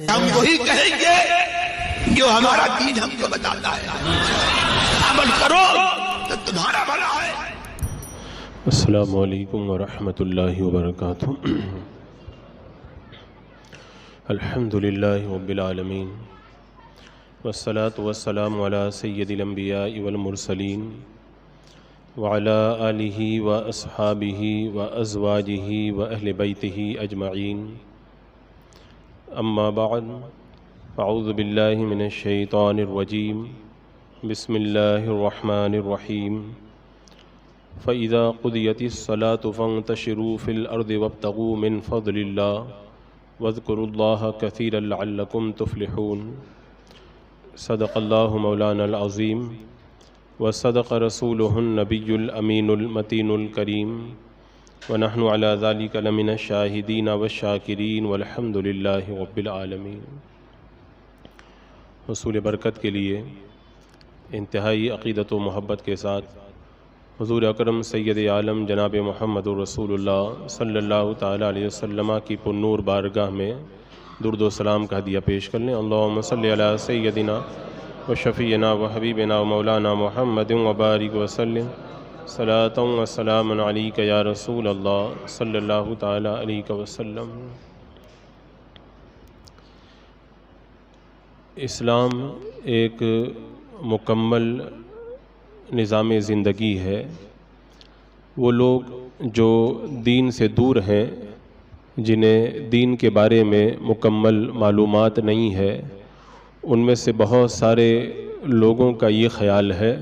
ہم وہی کہیں گے جو ہمارا دین ہم کو بتاتا ہے، عمل کرو تو تمہارا بھلا ہے۔ السلام علیکم ورحمۃ اللہ وبرکاتہ۔ الحمدللہ رب العالمین والصلاة والسلام علی سید الانبیاء والمرسلین وعلی آلہ واصحابہ وازواجہ واہل بیتہ اجمعین، اما بعد، اعوذ باللہ من الشیطان الرجیم، بسم اللہ الرحمن الرحیم۔ فَإِذَا قُضِيَتِ الصَّلَاةُ فَانتَشِرُوا فِي الْأَرْضِ وَابْتَغُوا مِنْ فَضْلِ اللَّهِ وَاذْكُرُوا اللَّهَ كَثِيرًا لَعَلَّكُمْ تُفْلِحُونَ۔ صدق اللہ مولانا العظیم وصدق رسولہ النبی الامین المتین الکریم، ونحن علی ذلک لمن الشاہدین والشاکرین والحمد للہ رب العالمین۔ حصول برکت کے لیے انتہائی عقیدت و محبت کے ساتھ حضور اکرم سید عالم جناب محمد رسول اللہ صلی اللہ تعالیٰ علیہ وسلم کی پرنور بارگاہ میں درود و سلام کا ہدیہ پیش کر لیں۔ اللہم صلی علی سیدنا و شفیعنا و حبیبنا و مولانا محمد وبارک وسلم، صلاۃ و سلام علیک یا رسول اللہ صلی اللہ تعالیٰ علیہ وسلم۔ اسلام ایک مکمل نظام زندگی ہے۔ وہ لوگ جو دین سے دور ہیں، جنہیں دین کے بارے میں مکمل معلومات نہیں ہے، ان میں سے بہت سارے لوگوں کا یہ خیال ہے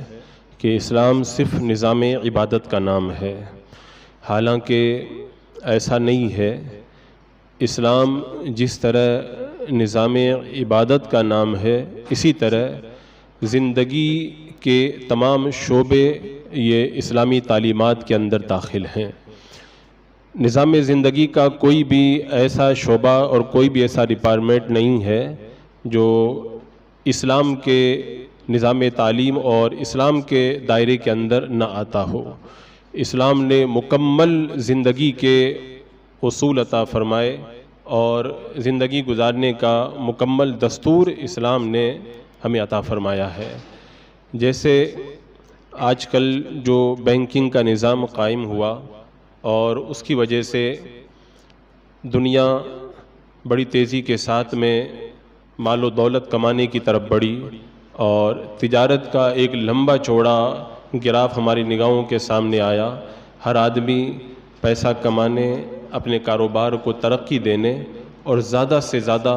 کہ اسلام صرف نظام عبادت کا نام ہے، حالانکہ ایسا نہیں ہے۔ اسلام جس طرح نظام عبادت کا نام ہے، اسی طرح زندگی کے تمام شعبے یہ اسلامی تعلیمات کے اندر داخل ہیں۔ نظام زندگی کا کوئی بھی ایسا شعبہ اور کوئی بھی ایسا ڈپارٹمنٹ نہیں ہے جو اسلام کے نظام تعلیم اور اسلام کے دائرے کے اندر نہ آتا ہو۔ اسلام نے مکمل زندگی کے اصول عطا فرمائے اور زندگی گزارنے کا مکمل دستور اسلام نے ہمیں عطا فرمایا ہے۔ جیسے آج کل جو بینکنگ کا نظام قائم ہوا اور اس کی وجہ سے دنیا بڑی تیزی کے ساتھ میں مال و دولت کمانے کی طرف بڑھی، اور تجارت کا ایک لمبا چوڑا گراف ہماری نگاہوں کے سامنے آیا۔ ہر آدمی پیسہ کمانے، اپنے کاروبار کو ترقی دینے اور زیادہ سے زیادہ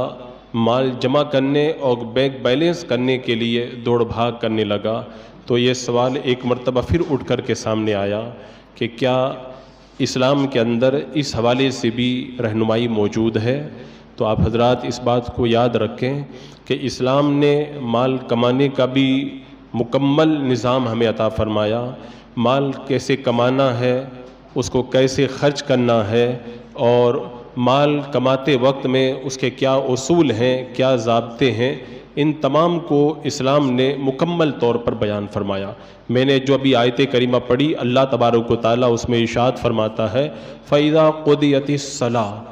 مال جمع کرنے اور بینک بیلنس کرنے کے لیے دوڑ بھاگ کرنے لگا۔ تو یہ سوال ایک مرتبہ پھر اٹھ کر کے سامنے آیا کہ کیا اسلام کے اندر اس حوالے سے بھی رہنمائی موجود ہے؟ تو آپ حضرات اس بات کو یاد رکھیں کہ اسلام نے مال کمانے کا بھی مکمل نظام ہمیں عطا فرمایا۔ مال کیسے کمانا ہے، اس کو کیسے خرچ کرنا ہے، اور مال کماتے وقت میں اس کے کیا اصول ہیں، کیا ضابطے ہیں، ان تمام کو اسلام نے مکمل طور پر بیان فرمایا۔ میں نے جو ابھی آیت کریمہ پڑھی، اللہ تبارک و تعالیٰ اس میں ارشاد فرماتا ہے فَإِذَا قُضِيَتِ الصَّلَاةُ،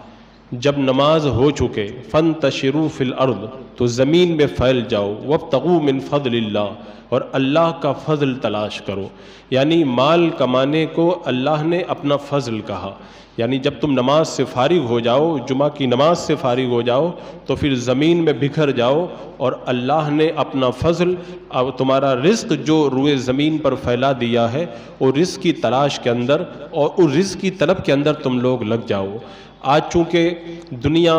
جب نماز ہو چکے، فَانتَشِرُوا فِي الْأَرْضِ، تو زمین میں پھیل جاؤ، وَابْتَغُوا مِنْ فَضْلِ اللَّهِ، اور اللہ کا فضل تلاش کرو۔ یعنی مال کمانے کو اللہ نے اپنا فضل کہا۔ یعنی جب تم نماز سے فارغ ہو جاؤ، جمعہ کی نماز سے فارغ ہو جاؤ، تو پھر زمین میں بکھر جاؤ، اور اللہ نے اپنا فضل، اب تمہارا رزق جو روئے زمین پر پھیلا دیا ہے، وہ رزق کی تلاش کے اندر اور اس رزق کی طلب کے اندر تم لوگ لگ جاؤ۔ آج چونکہ دنیا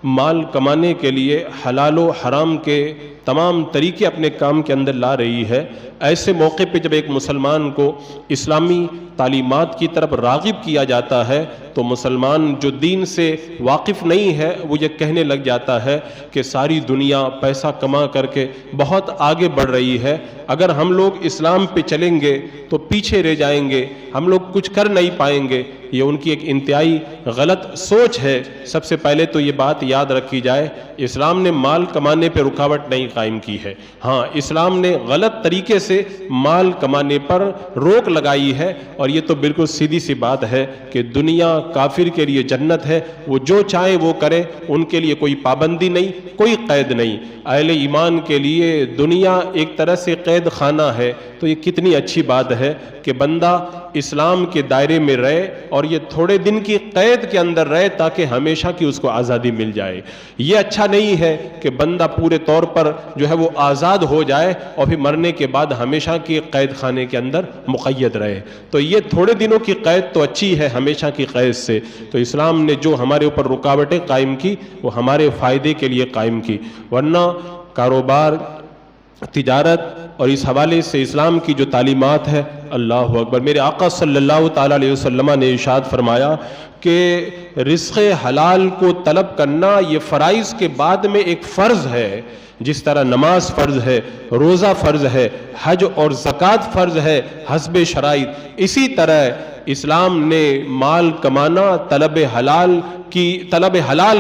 مال کمانے کے لیے حلال و حرام کے تمام طریقے اپنے کام کے اندر لا رہی ہے، ایسے موقع پہ جب ایک مسلمان کو اسلامی تعلیمات کی طرف راغب کیا جاتا ہے، تو مسلمان جو دین سے واقف نہیں ہے وہ یہ کہنے لگ جاتا ہے کہ ساری دنیا پیسہ کما کر کے بہت آگے بڑھ رہی ہے، اگر ہم لوگ اسلام پہ چلیں گے تو پیچھے رہ جائیں گے، ہم لوگ کچھ کر نہیں پائیں گے۔ یہ ان کی ایک انتہائی غلط سوچ ہے۔ سب سے پہلے تو یہ بات یاد رکھی جائے، اسلام نے مال کمانے پہ رکاوٹ نہیں قائم کی ہے، ہاں اسلام نے غلط طریقے سے مال کمانے پر روک لگائی ہے، اور یہ تو بالکل سیدھی سی بات ہے کہ دنیا کافر کے لیے جنت ہے، وہ جو چاہے وہ کرے، ان کے لیے کوئی پابندی نہیں، کوئی قید نہیں۔ اہل ایمان کے لیے دنیا ایک طرح سے قید خانہ ہے، تو یہ کتنی اچھی بات ہے کہ بندہ اسلام کے دائرے میں رہے اور یہ تھوڑے دن کی قید کے اندر رہے تاکہ ہمیشہ کی اس کو آزادی مل جائے۔ یہ اچھا نہیں ہے کہ بندہ پورے طور پر جو ہے وہ آزاد ہو جائے اور پھر مرنے کے بعد ہمیشہ کی قید خانے کے اندر مقید رہے۔ تو یہ تھوڑے دنوں کی قید تو اچھی ہے ہمیشہ کی قید سے۔ تو اسلام نے جو ہمارے اوپر رکاوٹیں قائم کی وہ ہمارے فائدے کے لیے قائم کی، ورنہ کاروبار، تجارت اور اس حوالے سے اسلام کی جو تعلیمات ہے، اللہ اکبر، میرے آقا صلی اللہ تعالیٰ علیہ وسلم نے ارشاد فرمایا کہ رزق حلال کو طلب کرنا یہ فرائض کے بعد میں ایک فرض ہے۔ جس طرح نماز فرض ہے، روزہ فرض ہے، حج اور زکوٰۃ فرض ہے حسب شرائط، اسی طرح اسلام نے مال کمانا، طلب حلال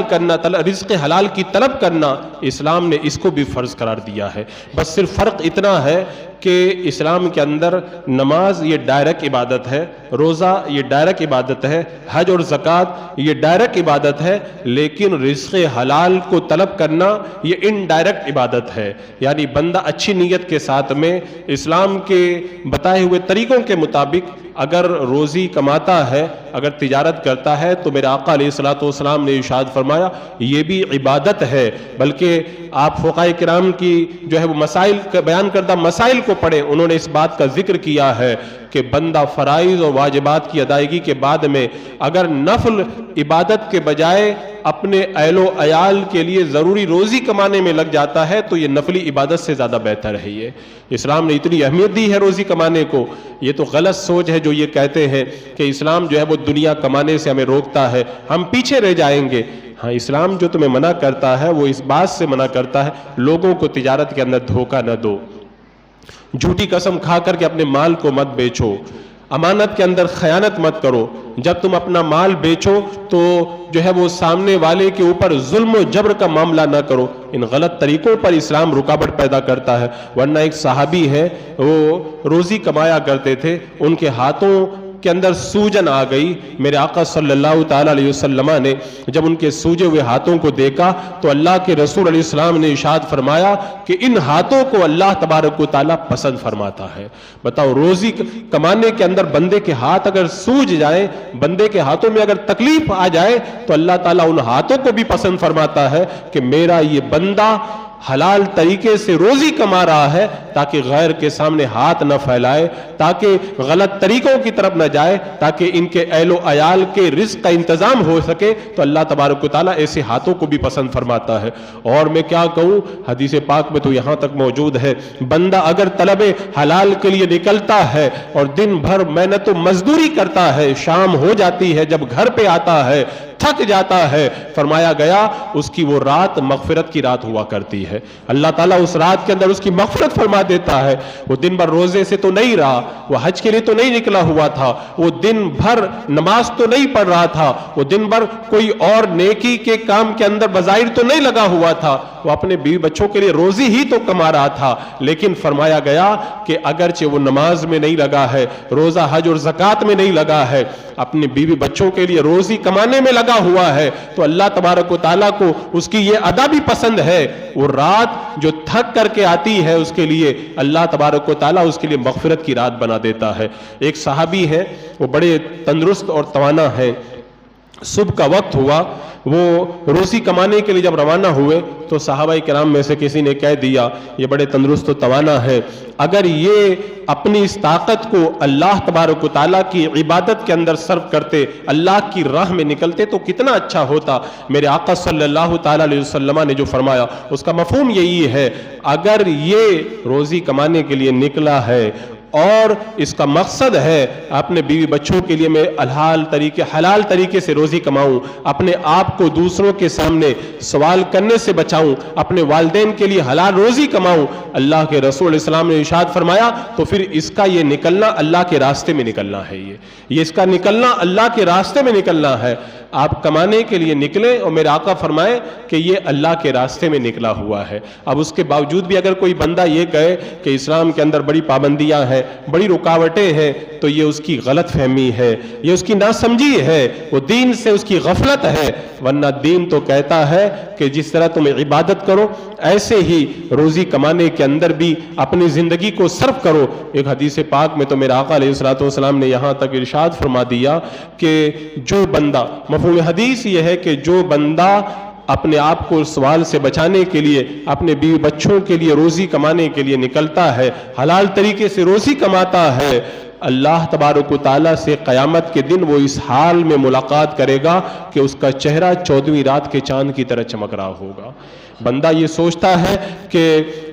کرنا، رزق حلال کی طلب کرنا، اسلام نے اس کو بھی فرض قرار دیا ہے۔ بس صرف فرق اتنا ہے کہ اسلام کے اندر نماز یہ ڈائریکٹ عبادت ہے، روزہ یہ ڈائریکٹ عبادت ہے، حج اور زکوٰۃ یہ ڈائریکٹ عبادت ہے، لیکن رزق حلال کو طلب کرنا یہ انڈائریکٹ عبادت ہے۔ یعنی بندہ اچھی نیت کے ساتھ میں اسلام کے بتائے ہوئے طریقوں کے مطابق اگر روزی کماتا ہے، اگر تجارت کرتا ہے، تو میرے آقا علیہ الصلوۃ والسلام نے ارشاد فرمایا یہ بھی عبادت ہے۔ بلکہ آپ فقہاء کرام کی جو ہے وہ مسائل بیان کردہ مسائل کو پڑھیں، انہوں نے اس بات کا ذکر کیا ہے کہ بندہ فرائض اور واجبات کی ادائیگی کے بعد میں اگر نفل عبادت کے بجائے اپنے اہل و عیال کے لیے ضروری روزی کمانے میں لگ جاتا ہے تو یہ نفلی عبادت سے زیادہ بہتر ہے۔ یہ اسلام نے اتنی اہمیت دی ہے روزی کمانے کو۔ یہ تو غلط سوچ ہے جو یہ کہتے ہیں کہ اسلام جو ہے وہ دنیا کمانے سے ہمیں روکتا ہے، ہم پیچھے رہ جائیں گے۔ ہاں، اسلام جو تمہیں منع کرتا ہے وہ اس بات سے منع کرتا ہے لوگوں کو تجارت کے اندر دھوکہ نہ دو، جھوٹی قسم کھا کر کے اپنے مال کو مت بیچو، امانت کے اندر خیانت مت کرو۔ جب تم اپنا مال بیچو تو جو ہے وہ سامنے والے کے اوپر ظلم و جبر کا معاملہ نہ کرو۔ ان غلط طریقوں پر اسلام رکاوٹ پیدا کرتا ہے۔ ورنہ ایک صحابی ہے، وہ روزی کمایا کرتے تھے، ان کے ہاتھوں کے اندر سوجن آ گئی۔ میرے آقا صلی اللہ تعالیٰ علیہ وسلم نے جب ان کے سوجے ہوئے ہاتھوں کو دیکھا تو اللہ کے رسول علیہ السلام نے ارشاد فرمایا کہ ان ہاتھوں کو اللہ تبارک و تعالیٰ پسند فرماتا ہے۔ بتاؤ، روزی کمانے کے اندر بندے کے ہاتھ اگر سوج جائیں، بندے کے ہاتھوں میں اگر تکلیف آ جائے تو اللہ تعالیٰ ان ہاتھوں کو بھی پسند فرماتا ہے کہ میرا یہ بندہ حلال طریقے سے روزی کما رہا ہے تاکہ غیر کے سامنے ہاتھ نہ پھیلائے، تاکہ غلط طریقوں کی طرف نہ جائے، تاکہ ان کے اہل و عیال کے رزق کا انتظام ہو سکے۔ تو اللہ تبارک و تعالیٰ ایسے ہاتھوں کو بھی پسند فرماتا ہے۔ اور میں کیا کہوں، حدیث پاک میں تو یہاں تک موجود ہے، بندہ اگر طلب حلال کے لیے نکلتا ہے اور دن بھر محنت و مزدوری کرتا ہے، شام ہو جاتی ہے، جب گھر پہ آتا ہے تھک جاتا ہے، فرمایا گیا اس کی وہ رات مغفرت کی رات ہوا کرتی ہے۔ اللہ تعالیٰ اس رات کے اندر اس کی مغفرت فرما دیتا ہے۔ وہ دن بھر روزے سے تو نہیں رہا، وہ حج کے لیے تو نہیں نکلا ہوا تھا، وہ دن بھر نماز تو نہیں پڑھ رہا تھا، وہ دن بھر کوئی اور نیکی کے کام کے اندر بظاہر تو نہیں لگا ہوا تھا، وہ اپنے بیوی بچوں کے لیے روزی ہی تو کما رہا تھا، لیکن فرمایا گیا کہ اگرچہ وہ نماز میں نہیں لگا ہے، روزہ حج اور زکوٰۃ میں نہیں لگا ہے، اپنے بیوی بچوں کے لیے روزی کمانے میں لگا ہوا ہے، تو اللہ تبارک و تعالیٰ کو اس کی یہ ادا بھی پسند ہے۔ وہ رات جو تھک کر کے آتی ہے اس کے لیے اللہ تبارک و تعالیٰ اس کے لیے مغفرت کی رات بنا دیتا ہے۔ ایک صحابی ہے، وہ بڑے تندرست اور توانا ہے، صبح کا وقت ہوا، وہ روزی کمانے کے لیے جب روانہ ہوئے تو صحابہ کرام میں سے کسی نے کہہ دیا یہ بڑے تندرست و توانا ہے، اگر یہ اپنی اس طاقت کو اللہ تبارک و تعالیٰ کی عبادت کے اندر صرف کرتے، اللہ کی راہ میں نکلتے تو کتنا اچھا ہوتا۔ میرے آقا صلی اللہ تعالیٰ علیہ وسلم نے جو فرمایا اس کا مفہوم یہی ہے، اگر یہ روزی کمانے کے لیے نکلا ہے اور اس کا مقصد ہے اپنے بیوی بچوں کے لیے میں حلال طریقے سے روزی کماؤں، اپنے آپ کو دوسروں کے سامنے سوال کرنے سے بچاؤں، اپنے والدین کے لیے حلال روزی کماؤں، اللہ کے رسول علیہ السلام نے ارشاد فرمایا تو پھر اس کا یہ نکلنا اللہ کے راستے میں نکلنا ہے، یہ اس کا نکلنا اللہ کے راستے میں نکلنا ہے۔ آپ کمانے کے لیے نکلیں اور میرے آقا فرمائے کہ یہ اللہ کے راستے میں نکلا ہوا ہے۔ اب اس کے باوجود بھی اگر کوئی بندہ یہ کہے کہ اسلام کے اندر بڑی پابندیاں ہیں، بڑی رکاوٹیں ہیں، تو یہ اس کی غلط فہمی ہے، یہ اس کی ناسمجھی ہے، وہ دین سے اس کی غفلت ہے۔ ورنہ دین تو کہتا ہے کہ جس طرح تم عبادت کرو ایسے ہی روزی کمانے کے اندر بھی اپنی زندگی کو صرف کرو۔ ایک حدیث پاک میں تو میرے آقا علیہ الصلوۃ والسلام نے یہاں تک ارشاد فرما دیا کہ جو بندہ، مفہوم حدیث یہ ہے کہ جو بندہ اپنے آپ کو سوال سے بچانے کے لیے، اپنے بیوی بچوں کے لیے روزی کمانے کے لیے نکلتا ہے، حلال طریقے سے روزی کماتا ہے، اللہ تبارک و تعالیٰ سے قیامت کے دن وہ اس حال میں ملاقات کرے گا کہ اس کا چہرہ 14ویں رات کے چاند کی طرح چمک رہا ہوگا۔ بندہ یہ سوچتا ہے کہ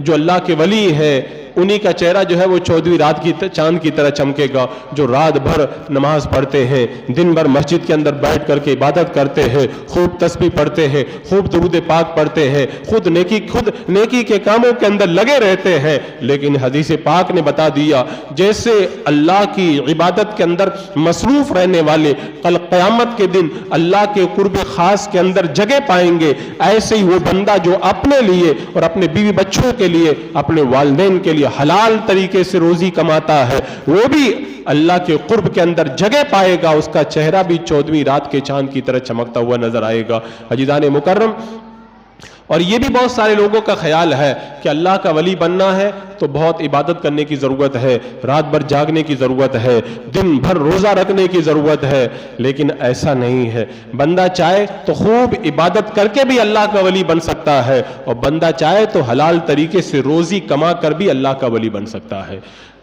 جو اللہ کے ولی ہے انہی کا چہرہ جو ہے وہ 14ویں رات کی چاند کی طرح چمکے گا، جو رات بھر نماز پڑھتے ہیں، دن بھر مسجد کے اندر بیٹھ کر کے عبادت کرتے ہیں، خوب تسبیح پڑھتے ہیں، خوب درود پاک پڑھتے ہیں، خود نیکی کے کاموں کے اندر لگے رہتے ہیں، لیکن حدیث پاک نے بتا دیا جیسے اللہ کی عبادت کے اندر مصروف رہنے والے کل قیامت کے دن اللہ کے قرب خاص کے اندر جگہ پائیں گے، ایسے ہی وہ بندہ جو اپنے لیے اور اپنے بیوی بچوں کے لیے، اپنے والدین کے لیے حلال طریقے سے روزی کماتا ہے، وہ بھی اللہ کے قرب کے اندر جگہ پائے گا، اس کا چہرہ بھی 14ویں رات کے چاند کی طرح چمکتا ہوا نظر آئے گا۔ عزیزان مکرم، اور یہ بھی بہت سارے لوگوں کا خیال ہے کہ اللہ کا ولی بننا ہے تو بہت عبادت کرنے کی ضرورت ہے، رات بھر جاگنے کی ضرورت ہے، دن بھر روزہ رکھنے کی ضرورت ہے، لیکن ایسا نہیں ہے۔ بندہ چاہے تو خوب عبادت کر کے بھی اللہ کا ولی بن سکتا ہے، اور بندہ چاہے تو حلال طریقے سے روزی کما کر بھی اللہ کا ولی بن سکتا ہے۔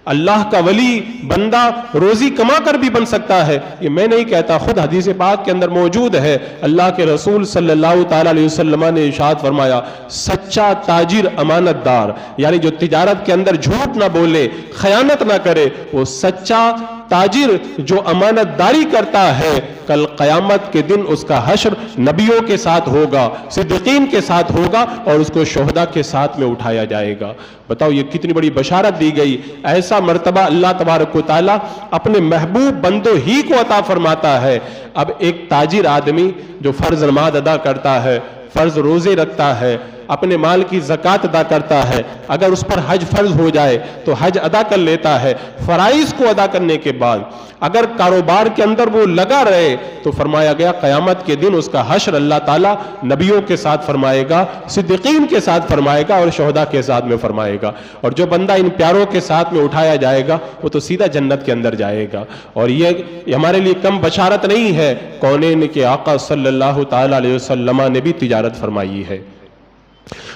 اللہ کا ولی بندہ روزی کما کر بھی بن سکتا ہے، یہ میں نہیں کہتا، خود حدیث پاک کے اندر موجود ہے۔ اللہ کے رسول صلی اللہ تعالیٰ علیہ وسلم نے ارشاد فرمایا، سچا تاجر امانت دار، یعنی جو تجارت کے اندر جھوٹ نہ بولے، خیانت نہ کرے، وہ سچا تاجر جو امانت داری کرتا ہے، کل قیامت کے دن اس کا حشر نبیوں کے ساتھ ہوگا، صدیقین کے ساتھ ہوگا، اور اس کو شہداء کے ساتھ میں اٹھایا جائے گا۔ بتاؤ یہ کتنی بڑی بشارت دی گئی۔ ایسا مرتبہ اللہ تبارک و تعالیٰ اپنے محبوب بندوں ہی کو عطا فرماتا ہے۔ اب ایک تاجر آدمی جو فرض نماز ادا کرتا ہے، فرض روزے رکھتا ہے، اپنے مال کی زکوٰۃ ادا کرتا ہے، اگر اس پر حج فرض ہو جائے تو حج ادا کر لیتا ہے، فرائض کو ادا کرنے کے بعد اگر کاروبار کے اندر وہ لگا رہے تو فرمایا گیا قیامت کے دن اس کا حشر اللہ تعالیٰ نبیوں کے ساتھ فرمائے گا، صدیقین کے ساتھ فرمائے گا، اور شہداء کے ساتھ میں فرمائے گا، اور جو بندہ ان پیاروں کے ساتھ میں اٹھایا جائے گا وہ تو سیدھا جنت کے اندر جائے گا۔ اور یہ ہمارے لیے کم بشارت نہیں ہے، کونین کے آقا صلی اللہ تعالیٰ علیہ وسلم نے بھی تجارت فرمائی ہے۔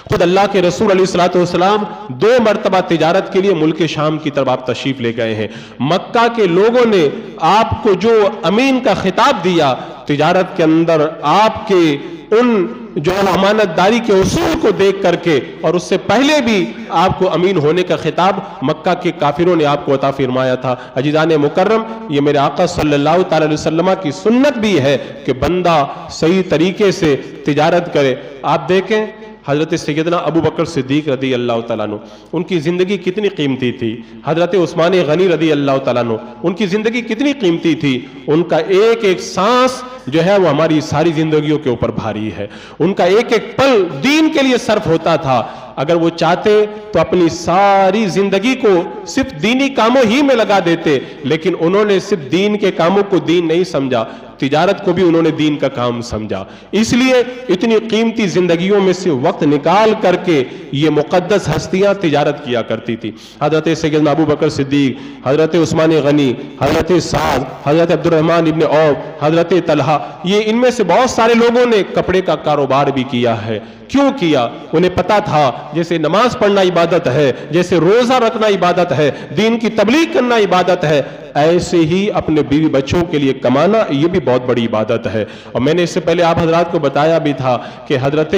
خود اللہ کے رسول علیہ الصلوۃ والسلام 2 مرتبہ تجارت کے لیے ملک شام کی طرف آپ تشریف لے گئے ہیں۔ مکہ کے لوگوں نے آپ کو جو امین کا خطاب دیا، تجارت کے اندر آپ کے ان جو امانت داری کے اصول کو دیکھ کر کے، اور اس سے پہلے بھی آپ کو امین ہونے کا خطاب مکہ کے کافروں نے آپ کو عطا فرمایا تھا۔ عزیزان مکرم، یہ میرے آقا صلی اللہ تعالی علیہ وسلم کی سنت بھی ہے کہ بندہ صحیح طریقے سے تجارت کرے۔ آپ دیکھیں حضرت سیدنا ابو بکر صدیق رضی اللہ تعالیٰ عنہ، ان کی زندگی کتنی قیمتی تھی۔ حضرت عثمان غنی رضی اللہ تعالیٰ عنہ، ان کی زندگی کتنی قیمتی تھی۔ ان کا ایک ایک سانس جو ہے وہ ہماری ساری زندگیوں کے اوپر بھاری ہے۔ ان کا ایک ایک پل دین کے لیے صرف ہوتا تھا۔ اگر وہ چاہتے تو اپنی ساری زندگی کو صرف دینی کاموں ہی میں لگا دیتے، لیکن انہوں نے صرف دین کے کاموں کو دین نہیں سمجھا، تجارت کو بھی انہوں نے دین کا کام سمجھا۔ اس لیے اتنی قیمتی زندگیوں میں سے وقت نکال کر کے یہ مقدس ہستیاں تجارت کیا کرتی تھی۔ حضرت سیدنا ابو بکر صدیق، حضرت عثمان غنی، حضرت سعد، حضرت عبد الرحمن ابن عوف، حضرت طلحہ، یہ ان میں سے بہت سارے لوگوں نے کپڑے کا کاروبار بھی کیا ہے۔ کیوں کیا؟ انہیں پتا تھا جیسے نماز پڑھنا عبادت ہے، جیسے روزہ رکھنا عبادت ہے، دین کی تبلیغ کرنا عبادت ہے، ایسے ہی اپنے بیوی بچوں کے لیے کمانا یہ بھی بہت بڑی عبادت ہے۔ اور میں نے اس سے پہلے آپ حضرات کو بتایا بھی تھا کہ حضرت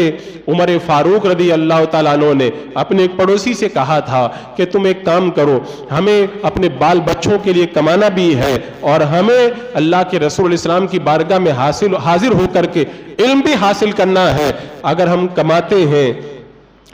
عمر فاروق رضی اللہ تعالیٰ عنہ نے اپنے ایک پڑوسی سے کہا تھا کہ تم ایک کام کرو، ہمیں اپنے بال بچوں کے لیے کمانا بھی ہے، اور ہمیں اللہ کے رسول علیہ السلام کی بارگاہ میں حاضر ہو کر کے علم بھی حاصل کرنا ہے۔ اگر ہم کماتے ہیں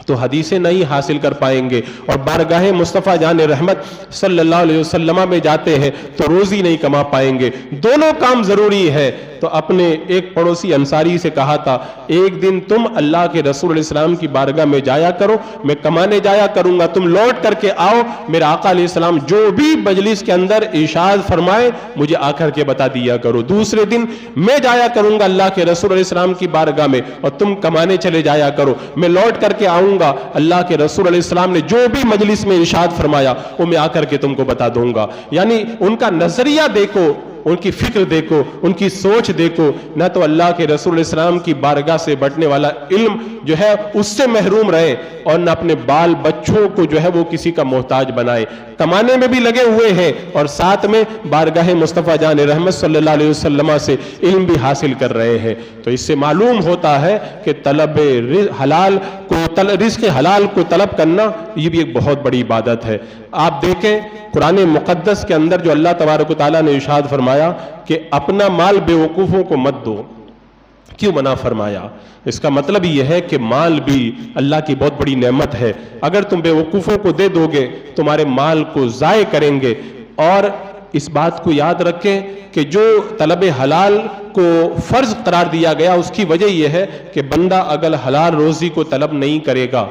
تو حدیثیں نہیں حاصل کر پائیں گے، اور بارگاہ مصطفیٰ جان رحمت صلی اللہ علیہ وسلم میں جاتے ہیں تو روزی نہیں کما پائیں گے۔ دونوں کام ضروری ہے۔ تو اپنے ایک پڑوسی انصاری سے کہا تھا، ایک دن تم اللہ کے رسول علیہ السلام کی بارگاہ میں جایا کرو، میں کمانے جایا کروں گا، تم لوٹ کر کے آؤ، میرا آقا علیہ السلام جو بھی مجلس کے اندر ارشاد فرمائے مجھے آ کر کے بتا دیا کرو۔ دوسرے دن میں جایا کروں گا اللہ کے رسول علیہ السلام کی بارگاہ میں، اور تم کمانے چلے جایا کرو، میں لوٹ کر کے آؤں گا، اللہ کے رسول علیہ السلام نے جو بھی مجلس میں ارشاد فرمایا وہ میں آ کر کے تم کو بتا دوں گا۔ یعنی ان کا نظریہ دیکھو، ان کی فکر دیکھو، ان کی سوچ دیکھو، نہ تو اللہ کے رسول علیہ السلام کی بارگاہ سے بٹنے والا علم جو ہے اس سے محروم رہے، اور نہ اپنے بال بچوں کو جو ہے وہ کسی کا محتاج بنائے۔ کمانے میں بھی لگے ہوئے ہیں اور ساتھ میں بارگاہ مصطفیٰ جان رحمت صلی اللہ علیہ وسلم سے علم بھی حاصل کر رہے ہیں۔ تو اس سے معلوم ہوتا ہے کہ طلب حلال کو، رزق حلال کو طلب کرنا یہ بھی ایک بہت بڑی عبادت ہے۔ آپ دیکھیں قرآن مقدس کے اندر جو اللہ تبارک و تعالیٰ نے ارشاد فرمایا کہ اپنا مال بے وقوفوں کو مت دو، کیوں منع فرمایا؟ اس کا مطلب یہ ہے کہ مال بھی اللہ کی بہت بڑی نعمت ہے، اگر تم بے وقوفوں کو دے دو گے تمہارے مال کو ضائع کریں گے۔ اور اس بات کو یاد رکھیں کہ جو طلب حلال کو فرض قرار دیا گیا اس کی وجہ یہ ہے کہ بندہ اگر حلال روزی کو طلب نہیں کرے گا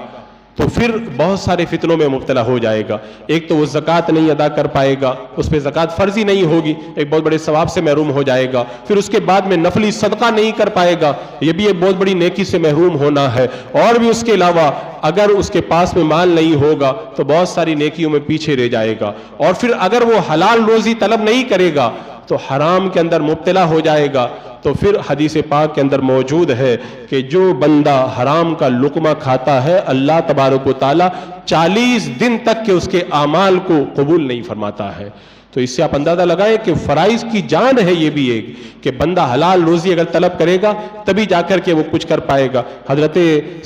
تو پھر بہت سارے فتنوں میں مبتلا ہو جائے گا۔ ایک تو وہ زکوٰۃ نہیں ادا کر پائے گا، اس پہ زکوٰۃ فرضی نہیں ہوگی، ایک بہت بڑے ثواب سے محروم ہو جائے گا۔ پھر اس کے بعد میں نفلی صدقہ نہیں کر پائے گا، یہ بھی ایک بہت بڑی نیکی سے محروم ہونا ہے۔ اور بھی اس کے علاوہ اگر اس کے پاس میں مال نہیں ہوگا تو بہت ساری نیکیوں میں پیچھے رہ جائے گا۔ اور پھر اگر وہ حلال روزی طلب نہیں کرے گا تو حرام کے اندر مبتلا ہو جائے گا۔ تو پھر حدیث پاک کے اندر موجود ہے کہ جو بندہ حرام کا لقمہ کھاتا ہے اللہ تبارک و تعالیٰ 40 دن تک کے اس کے اعمال کو قبول نہیں فرماتا ہے۔ تو اس سے آپ اندازہ لگائیں کہ فرائض کی جان ہے یہ بھی ایک، کہ بندہ حلال روزی اگر طلب کرے گا تبھی جا کر کے وہ کچھ کر پائے گا۔ حضرت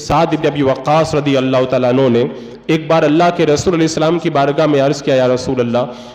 سعد بن ابی وقاص رضی اللہ تعالیٰ عنہ نے ایک بار اللہ کے رسول علیہ السلام کی بارگاہ میں عرض کیا، یا رسول اللہ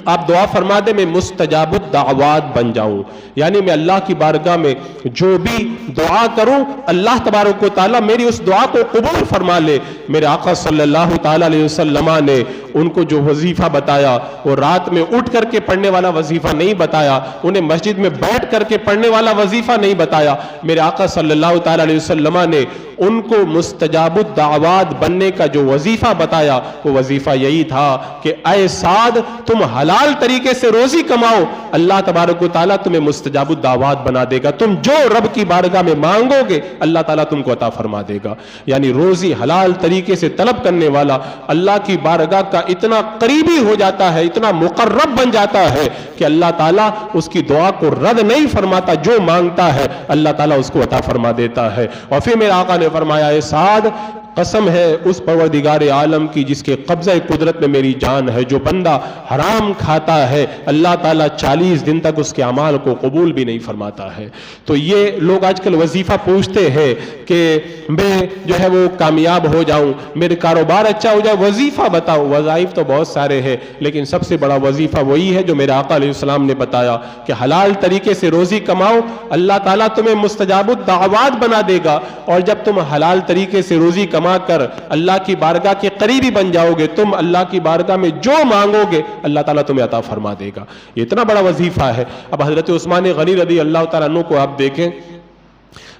آپ دعا فرما دیں میں مستجاب الدعوات بن جاؤں، یعنی میں اللہ کی بارگاہ میں جو بھی دعا کروں اللہ تبارک و تعالیٰ میری اس دعا کو قبول فرما لے۔ میرے آقا صلی اللہ تعالیٰ علیہ وسلم نے ان کو جو وظیفہ بتایا وہ رات میں اٹھ کر کے پڑھنے والا وظیفہ نہیں بتایا، انہیں مسجد میں بیٹھ کر کے پڑھنے والا وظیفہ نہیں بتایا۔ میرے آقا صلی اللہ تعالیٰ علیہ وسلم نے ان کو مستجاب الدعوات بننے کا جو وظیفہ بتایا وہ وظیفہ یہی تھا کہ اے سعد تم حلال طریقے سے روزی کماؤ، اللہ تبارک و تعالیٰ تمہیں مستجاب الدعوات بنا دے گا، تم جو رب کی بارگاہ میں مانگو گے اللہ تعالیٰ تم کو عطا فرما دے گا۔ یعنی روزی حلال طریقے سے طلب کرنے والا اللہ کی بارگاہ کا اتنا قریبی ہو جاتا ہے، اتنا مقرب بن جاتا ہے کہ اللہ تعالیٰ اس کی دعا کو رد نہیں فرماتا، جو مانگتا ہے اللہ تعالیٰ اس کو عطا فرما دیتا ہے۔ اور پھر میرے آقا نے فرمایا اے سعد قسم ہے اس پروردگار عالم کی جس کے قبضہ قدرت میں میری جان ہے، جو بندہ حرام کھاتا ہے اللہ تعالیٰ 40 دن تک اس کے اعمال کو قبول بھی نہیں فرماتا ہے۔ تو یہ لوگ آج کل وظیفہ پوچھتے ہیں کہ میں جو ہے وہ کامیاب ہو جاؤں، میرے کاروبار اچھا ہو جائے، وظیفہ بتاؤ۔ وظائف تو بہت سارے ہیں لیکن سب سے بڑا وظیفہ وہی ہے جو میرے آقا علیہ السلام نے بتایا کہ حلال طریقے سے روزی کماؤ، اللہ تعالیٰ تمہیں مستجاب الدعوات بنا دے گا، اور جب تم حلال طریقے سے روزی کما کر اللہ کی بارگاہ کے قریبی بن جاؤ گے، تم اللہ کی بارگاہ میں جو مانگو گے اللہ تعالیٰ تمہیں عطا فرما دے گا۔ یہ اتنا بڑا وظیفہ ہے۔ اب حضرت عثمان غنی رضی اللہ تعالیٰ عنہ کو آپ دیکھیں،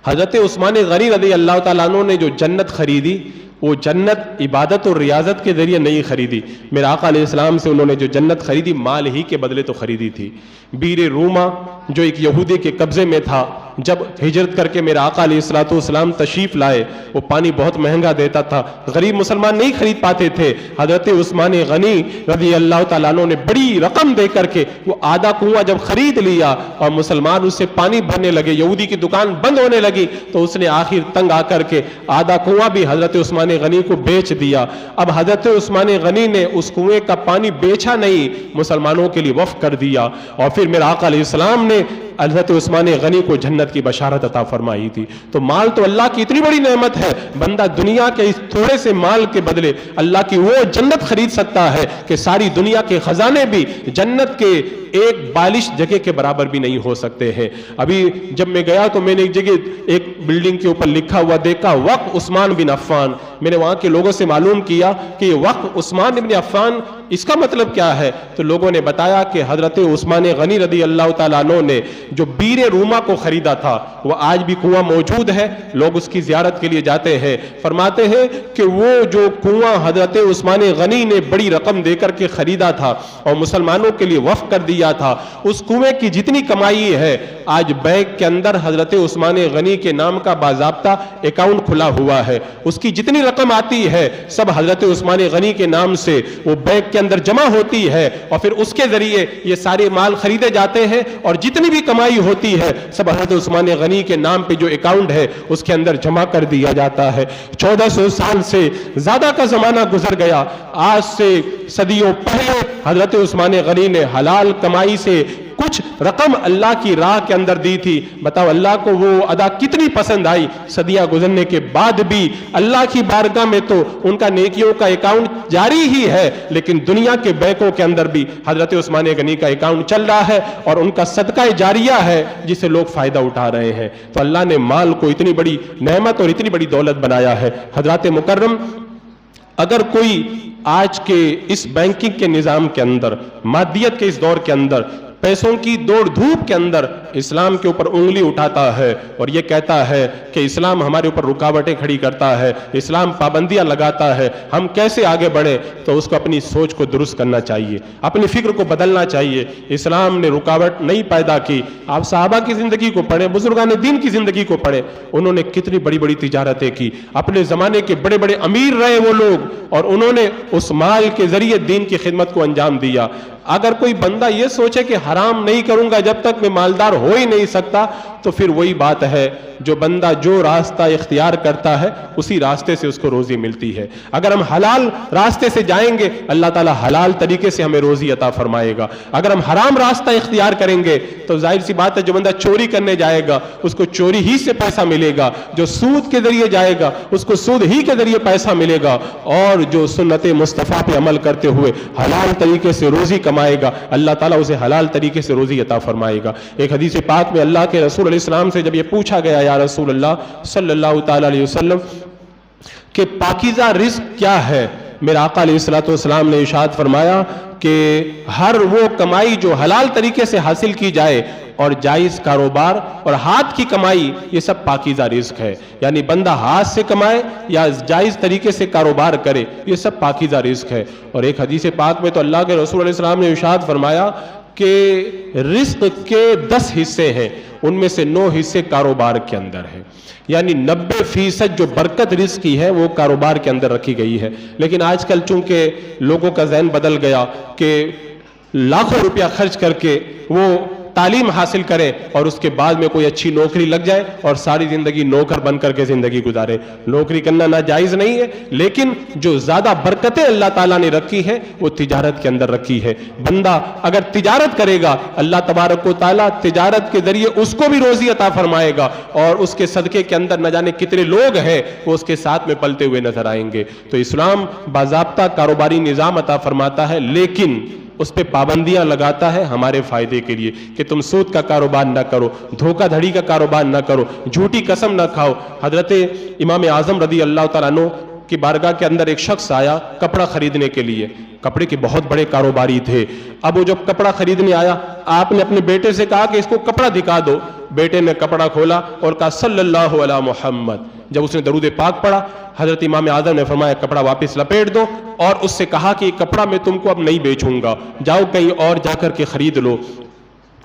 حضرت عثمان غنی رضی اللہ تعالیٰ عنہ نے جو جنت خریدی وہ جنت عبادت اور ریاضت کے ذریعے نہیں خریدی۔ میرے آقا علیہ السلام سے انہوں نے جو جنت خریدی مال ہی کے بدلے تو خریدی تھی۔ بیر روما جو ایک یہودی کے قبضے میں تھا، جب ہجرت کر کے میرے آقا علیہ السلام تشریف لائے، وہ پانی بہت مہنگا دیتا تھا، غریب مسلمان نہیں خرید پاتے تھے۔ حضرت عثمان غنی رضی اللہ تعالیٰ عنہ نے بڑی رقم دے کر کے وہ آدھا کنواں جب خرید لیا اور مسلمان اس سے پانی بھرنے لگے، یہودی کی دکان بند ہونے لگی، تو اس نے آخر تنگ آ کر کے آدھا کنواں بھی حضرت عثمان غنی کو بیچ دیا۔ اب حضرت عثمان غنی نے اس کنویں کا پانی بیچا نہیں، مسلمانوں کے لیے وقف کر دیا، اور پھر میرے آقا علیہ السلام نے حضرت عثمان غنی کو جنت کی بشارت عطا فرمائی تھی۔ تو مال تو اللہ کی اتنی بڑی نعمت ہے، بندہ دنیا کے اس تھوڑے سے مال کے بدلے اللہ کی وہ جنت خرید سکتا ہے کہ ساری دنیا کے خزانے بھی جنت کے ایک بالش جگہ کے برابر بھی نہیں ہو سکتے ہیں۔ ابھی جب میں گیا تو میں نے ایک جگہ ایک بلڈنگ کے اوپر لکھا ہوا دیکھا وقف عثمان بن عفان۔ میں نے وہاں کے لوگوں سے معلوم کیا کہ یہ وقف عثمان بن عفان اس کا مطلب کیا ہے، تو لوگوں نے بتایا کہ حضرت عثمان غنی رضی اللہ تعالیٰ عنہ نے جو بیر روما کو خریدا تھا، وہ آج بھی کنواں موجود ہے، لوگ اس کی زیارت کے لیے جاتے ہیں۔ فرماتے ہیں کہ وہ جو کنواں حضرت عثمان غنی نے بڑی رقم دے کر کے خریدا تھا اور مسلمانوں کے لیے وقف کر دیا تھا، اس کنویں کی جتنی کمائی ہے آج بینک کے اندر حضرت عثمان غنی کے نام کا باضابطہ اکاؤنٹ کھلا ہوا ہے، اس کی جتنی رقم آتی ہے سب حضرت عثمان غنی کے نام سے وہ بینک کے اندر جمع ہوتی ہے، اور پھر اس کے ذریعے یہ سارے مال خریدے جاتے ہیں، اور جتنی بھی کمائی ہوتی ہے سب حضرت عثمان غنی کے نام پہ جو اکاؤنٹ ہے اس کے اندر جمع کر دیا جاتا ہے۔ 1400 سال سے زیادہ کا زمانہ گزر گیا، آج سے صدیوں پہلے حضرت عثمان غنی نے حلال کمائی سے کچھ رقم اللہ کی راہ کے اندر دی تھی۔ بتاؤ اللہ کو وہ ادا کتنی پسند آئی۔ صدیاں گزرنے کے بعد بھی اللہ کی بارگاہ میں تو ان کا نیکیوں کا اکاؤنٹ جاری ہی ہے، لیکن دنیا کے بینکوں کے اندر بھی حضرت عثمان غنی کا اکاؤنٹ چل رہا ہے اور ان کا صدقہ جاریہ ہے جس سے لوگ فائدہ اٹھا رہے ہیں۔ تو اللہ نے مال کو اتنی بڑی نعمت اور اتنی بڑی دولت بنایا ہے۔ حضرات مکرم، اگر کوئی آج کے اس بینکنگ کے نظام کے اندر، مادیت کے اس دور کے اندر، پیسوں کی دوڑ دھوپ کے اندر اسلام کے اوپر انگلی اٹھاتا ہے اور یہ کہتا ہے کہ اسلام ہمارے اوپر رکاوٹیں کھڑی کرتا ہے، اسلام پابندیاں لگاتا ہے، ہم کیسے آگے بڑھیں، تو اس کو اپنی سوچ کو درست کرنا چاہیے، اپنی فکر کو بدلنا چاہیے۔ اسلام نے رکاوٹ نہیں پیدا کی۔ آپ صحابہ کی زندگی کو پڑھیں، بزرگان دین کی زندگی کو پڑھیں، انہوں نے کتنی بڑی بڑی تجارتیں کی، اپنے زمانے کے بڑے بڑے امیر رہے وہ لوگ، اور انہوں نے اس مال کے ذریعے دین کی خدمت کو انجام دیا۔ اگر کوئی بندہ یہ سوچے کہ حرام نہیں کروں گا جب تک میں مالدار ہو ہی نہیں سکتا، تو پھر وہی بات ہے، جو بندہ جو راستہ اختیار کرتا ہے اسی راستے سے اس کو روزی ملتی ہے۔ اگر ہم حلال راستے سے جائیں گے اللہ تعالیٰ حلال طریقے سے ہمیں روزی عطا فرمائے گا۔ اگر ہم حرام راستہ اختیار کریں گے تو ظاہر سی بات ہے جو بندہ چوری کرنے جائے گا اس کو چوری ہی سے پیسہ ملے گا، جو سود کے ذریعے جائے گا اس کو سود ہی کے ذریعے پیسہ ملے گا، اور جو سنت مصطفیٰ پہ عمل کرتے ہوئے حلال طریقے سے روزی کمائے گا اللہ تعالیٰ اسے حلال طریقے سے روزی عطا فرمائے گا۔ ایک حدیث پاک میں اللہ کے رسول علیہ السلام سے جب یہ پوچھا گیا یا رسول اللہ صلی اللہ تعالیٰ علیہ وسلم کہ پاکیزہ رزق کیا ہے، میرا آقا علیہ السلام نے ارشاد فرمایا کہ ہر وہ کمائی جو حلال طریقے سے حاصل کی جائے اور جائز کاروبار اور ہاتھ کی کمائی، یہ سب پاکیزہ رزق ہے۔ یعنی بندہ ہاتھ سے کمائے یا جائز طریقے سے کاروبار کرے، یہ سب پاکیزہ رزق ہے۔ اور ایک حدیث پاک میں تو اللہ کے رسول علیہ السلام نے ارشاد فرمایا کہ رزق کے 10 حصے ہیں، ان میں سے 9 حصے کاروبار کے اندر ہیں، یعنی 90% جو برکت رزق کی ہے وہ کاروبار کے اندر رکھی گئی ہے۔ لیکن آج کل چونکہ لوگوں کا ذہن بدل گیا کہ لاکھوں روپیہ خرچ کر کے وہ تعلیم حاصل کرے اور اس کے بعد میں کوئی اچھی نوکری لگ جائے اور ساری زندگی نوکر بن کر کے زندگی گزارے۔ نوکری کرنا ناجائز نہیں ہے، لیکن جو زیادہ برکتیں اللہ تعالیٰ نے رکھی ہے وہ تجارت کے اندر رکھی ہے۔ بندہ اگر تجارت کرے گا اللہ تبارک و تعالیٰ تجارت کے ذریعے اس کو بھی روزی عطا فرمائے گا، اور اس کے صدقے کے اندر نہ جانے کتنے لوگ ہیں وہ اس کے ساتھ میں پلتے ہوئے نظر آئیں گے۔ تو اسلام باضابطہ کاروباری نظام عطا فرماتا ہے، لیکن اس پہ پابندیاں لگاتا ہے ہمارے فائدے کے لیے کہ تم سود کا کاروبار نہ کرو، دھوکہ دھڑی کا کاروبار نہ کرو، جھوٹی قسم نہ کھاؤ۔ حضرت امام اعظم رضی اللہ تعالیٰ عنہ کی بارگاہ کے اندر ایک شخص آیا کپڑا خریدنے کے لیے، کپڑے کے بہت بڑے کاروباری تھے۔ اب وہ جب کپڑا خریدنے آیا آپ نے اپنے بیٹے سے کہا کہ اس کو کپڑا دکھا دو۔ بیٹے نے کپڑا کھولا اور کہا صلی اللہ علی محمد۔ جب اس نے درود پاک پڑھا حضرت امام اعظم نے فرمایا کپڑا واپس لپیٹ دو، اور اس سے کہا کہ یہ کپڑا میں تم کو اب نہیں بیچوں گا، جاؤ کہیں اور جا کر کے خرید لو۔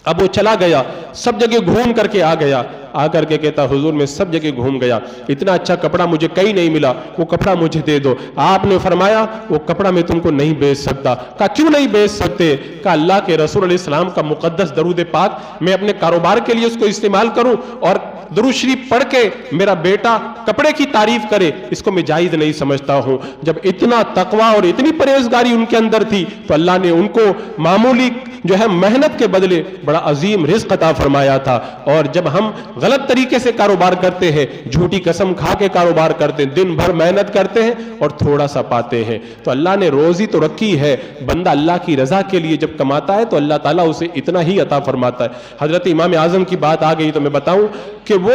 اب وہ چلا گیا، سب جگہ گھوم کر کے آ گیا، آ کر کے کہتا حضور میں سب جگہ گھوم گیا، اتنا اچھا کپڑا مجھے کہیں نہیں ملا، وہ کپڑا مجھے دے دو۔ آپ نے فرمایا وہ کپڑا میں تم کو نہیں بیچ سکتا۔ کہا کیوں نہیں بیچ سکتے؟ کہا اللہ کے رسول علیہ السلام کا مقدس درود پاک میں اپنے کاروبار کے لیے اس کو استعمال کروں اور درود شریف پڑھ کے میرا بیٹا کپڑے کی تعریف کرے، اس کو میں جائز نہیں سمجھتا ہوں۔ جب اتنا تقوی اور اتنی پرہیزگاری ان کے اندر تھی تو اللہ نے ان کو معمولی جو ہے محنت کے بدلے بڑا عظیم رزق عطا فرمایا تھا. اور جب ہم غلط طریقے سے کاروبار کرتے ہیں, جھوٹی قسم کھا کے کاروبار کرتے ہیں, دن بھر محنت کرتے ہیں اور تھوڑا سا پاتے ہیں, تو اللہ نے روزی تو رکھی ہے, بندہ اللہ کی رضا کے لیے جب کماتا ہے تو اللہ تعالیٰ اسے اتنا ہی عطا فرماتا ہے. حضرت امام اعظم کی بات آ گئی تو میں بتاؤں کہ وہ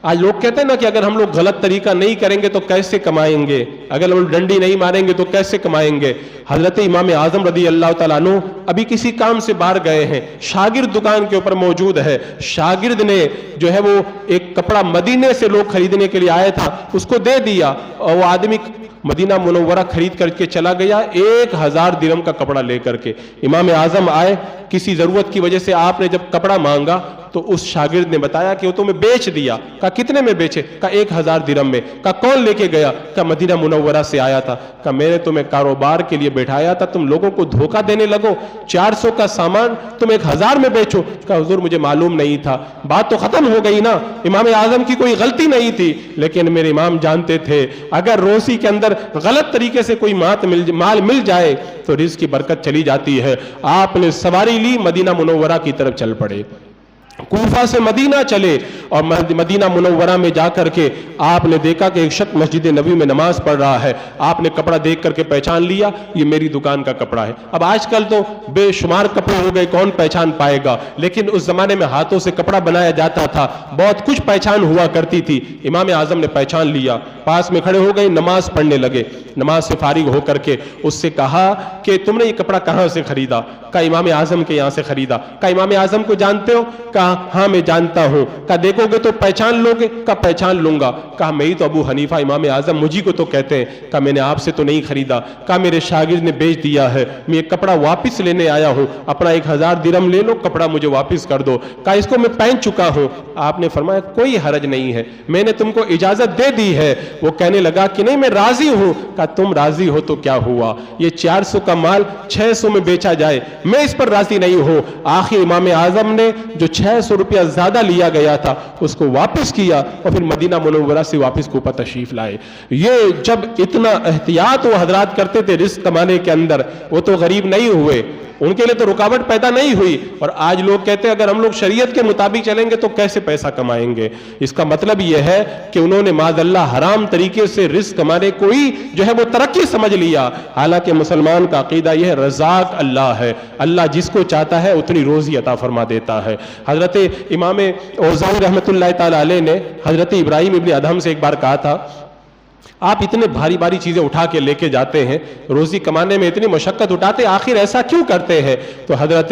آج لوگ کہتے ہیں نا کہ اگر ہم لوگ غلط طریقہ نہیں کریں گے تو کیسے کمائیں گے, اگر ہم ڈنڈی نہیں ماریں گے تو کیسے کمائیں گے. حضرت امام اعظم رضی اللہ تعالیٰ عنہ ابھی کسی کام سے باہر گئے ہیں, شاگرد دکان کے اوپر موجود ہے, شاگرد نے جو ہے وہ ایک کپڑا مدینے سے لوگ خریدنے کے لیے آیا تھا, اس کو دے دیا, اور وہ آدمی مدینہ منورہ خرید کر کے چلا گیا 1000 درہم کا کپڑا لے کر کے. امام اعظم آئے, کسی ضرورت کی وجہ سے آپ نے جب کپڑا مانگا تو اس شاگرد نے بتایا کہ وہ تمہیں بیچ دیا. کہا کتنے میں بیچے؟ کہا 1000 درہم میں. کہا کون لے کے گیا؟ کہا مدینہ منورہ سے آیا تھا. کہا میں نے تمہیں کاروبار کے لیے بیٹھایا تھا, تم لوگوں کو دھوکہ دینے لگو, 400 کا سامان تم 1000 میں بیچو. کہا حضور مجھے معلوم نہیں تھا. بات تو ختم ہو گئی نا, امام اعظم کی کوئی غلطی نہیں تھی, لیکن میرے امام جانتے تھے اگر روزی کے اندر غلط طریقے سے کوئی مال مل جائے تو رزق کی برکت چلی جاتی ہے. آپ نے سواری لی, مدینہ منورہ کی طرف چل پڑے, کوفہ سے مدینہ چلے, اور مدینہ منورہ میں جا کر کے آپ نے دیکھا کہ ایک شخص مسجد نبوی میں نماز پڑھ رہا ہے. آپ نے کپڑا دیکھ کر کے پہچان لیا یہ میری دکان کا کپڑا ہے. اب آج کل تو بے شمار کپڑے ہو گئے, کون پہچان پائے گا, لیکن اس زمانے میں ہاتھوں سے کپڑا بنایا جاتا تھا, بہت کچھ پہچان ہوا کرتی تھی. امام اعظم نے پہچان لیا, پاس میں کھڑے ہو گئے, نماز پڑھنے لگے. نماز سے فارغ ہو کر کے اس سے کہا کہ تم نے یہ کپڑا کہاں سے خریدا؟ کہا امام اعظم کے یہاں سے خریدا. کہا امام اعظم کو جانتے ہو؟ کہا ہاں میں جانتا ہوں. کہا دیکھو گے تو پہچان لو گے؟ کہا پہچان لوں گا. کہا میں ہی تو ابو حنیفہ امام اعظم مجھے کو تو کہتے ہیں. کہا میں نے آپ سے تو نہیں خریدا. کہا میرے شاگرد نے بیچ دیا ہے, میں یہ کپڑا واپس لینے آیا ہوں, اپنا 1000 درہم لے لو, کپڑا مجھے واپس کر دو. کہا اس کو میں پہن چکا ہوں. آپ نے فرمایا کوئی حرج نہیں ہے, میں نے تم کو اجازت دے دی ہے. وہ کہنے لگا کہ نہیں میں راضی ہوں. کہا تم راضی ہو تو کیا ہوا, یہ 400 کا مال 600 میں بیچا جائے, میں اس پر راضی نہیں ہوں. آخر امام اعظم نے جو 600 روپیہ زیادہ لیا گیا تھا اس کو واپس کیا, اور پھر مدینہ منورہ سے واپس کوفہ تشریف لائے. یہ جب اتنا احتیاط وہ حضرات کرتے تھے رزق کمانے کے اندر, وہ تو غریب نہیں ہوئے, ان کے لیے تو رکاوٹ پیدا نہیں ہوئی. اور آج لوگ کہتے ہیں اگر ہم لوگ شریعت کے مطابق چلیں گے تو کیسے پیسہ کمائیں گے. اس کا مطلب یہ ہے کہ انہوں نے معاذ اللہ حرام طریقے سے رزق کمانے کو ہی جو ہے وہ ترقی سمجھ لیا. حالانکہ مسلمان کا عقیدہ یہ ہے رزاق اللہ ہے, اللہ جس کو چاہتا ہے اتنی روزی عطا فرما دیتا ہے. حضرت امام اوزاعی رحمۃ اللہ تعالی علیہ نے حضرت ابراہیم ابن ادہم سے ایک بار کہا تھا آپ اتنے بھاری بھاری چیزیں اٹھا کے لے کے جاتے ہیں, روزی کمانے میں اتنی مشقت اٹھاتے, آخر ایسا کیوں کرتے ہیں؟ تو حضرت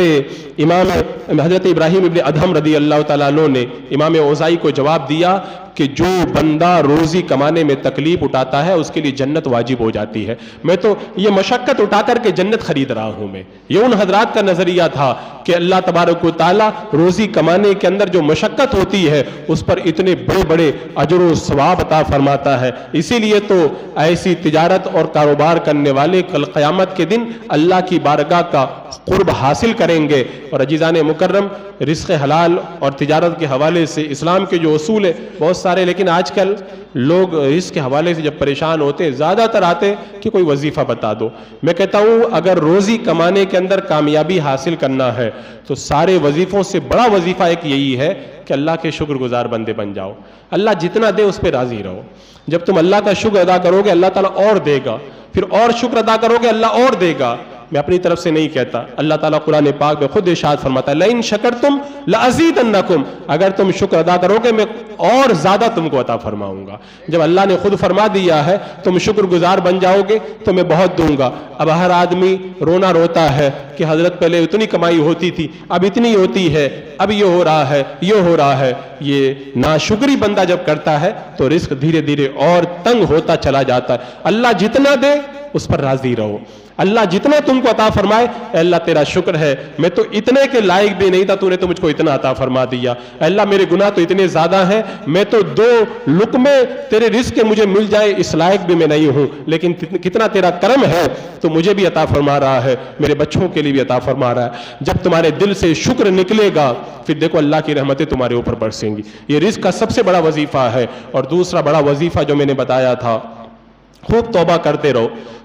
ابراہیم ابن ادہم رضی اللہ تعالیٰ عنہ نے امام اوزاعی کو جواب دیا کہ جو بندہ روزی کمانے میں تکلیف اٹھاتا ہے اس کے لیے جنت واجب ہو جاتی ہے. میں تو یہ مشقت اٹھا کر کے جنت خرید رہا ہوں. میں یہ ان حضرات کا نظریہ تھا کہ اللہ تبارک و تعالیٰ روزی کمانے کے اندر جو مشقت ہوتی ہے اس پر اتنے بڑے بڑے اجر و ثواب عطا فرماتا ہے. اسی لیے تو ایسی تجارت اور کاروبار کرنے والے کل قیامت کے دن اللہ کی بارگاہ کا قرب حاصل کریں گے. اور عزیزان مکرم, رزق حلال اور تجارت کے حوالے سے اسلام کے جو اصول ہے بہت سارے, لیکن آج کل لوگ رزق کے حوالے سے جب پریشان ہوتے ہیں زیادہ تر آتے کہ کوئی وظیفہ بتا دو. میں کہتا ہوں اگر روزی کمانے کے اندر کامیابی حاصل کرنا ہے تو سارے وظیفوں سے بڑا وظیفہ ایک یہی ہے کہ اللہ کے شکر گزار بندے بن جاؤ. اللہ جتنا دے اس پہ راضی رہو. جب تم اللہ کا شکر ادا کرو گے اللہ تعالیٰ اور دے گا, پھر اور شکر ادا کرو گے اللہ اور دے گا. میں اپنی طرف سے نہیں کہتا, اللہ تعالیٰ قرآن پاک میں خود ارشاد فرماتا ہے لئن شکرتم لازیدنکم, اگر تم شکر ادا کرو گے میں اور زیادہ تم کو عطا فرماؤں گا. جب اللہ نے خود فرما دیا ہے تم شکر گزار بن جاؤ گے تو میں بہت دوں گا. اب ہر آدمی رونا روتا ہے کہ حضرت پہلے اتنی کمائی ہوتی تھی اب اتنی ہوتی ہے, اب یہ ہو رہا ہے یہ ہو رہا ہے. یہ ناشکری بندہ جب کرتا ہے تو رزق دھیرے دھیرے اور تنگ ہوتا چلا جاتا ہے. اللہ جتنا دے اس پر راضی رہو. اللہ جتنا تم کو عطا فرمائے اے اللہ تیرا شکر ہے, میں تو اتنے کے لائق بھی نہیں تھا, تو نے تو مجھ کو اتنا عطا فرما دیا. اے اللہ میرے گناہ تو اتنے زیادہ ہیں, میں تو 2 لقمے تیرے رزق کے مجھے مل جائے اس لائق بھی میں نہیں ہوں, لیکن کتنا تیرا کرم ہے تو مجھے بھی عطا فرما رہا ہے, میرے بچوں کے لیے بھی عطا فرما رہا ہے. جب تمہارے دل سے شکر نکلے گا پھر دیکھو اللہ کی رحمتیں تمہارے اوپر برسیں گی. یہ رزق کا سب سے بڑا وظیفہ ہے. اور دوسرا بڑا وظیفہ جو میں نے بتایا تھا, خوب توبہ کرتے رہو.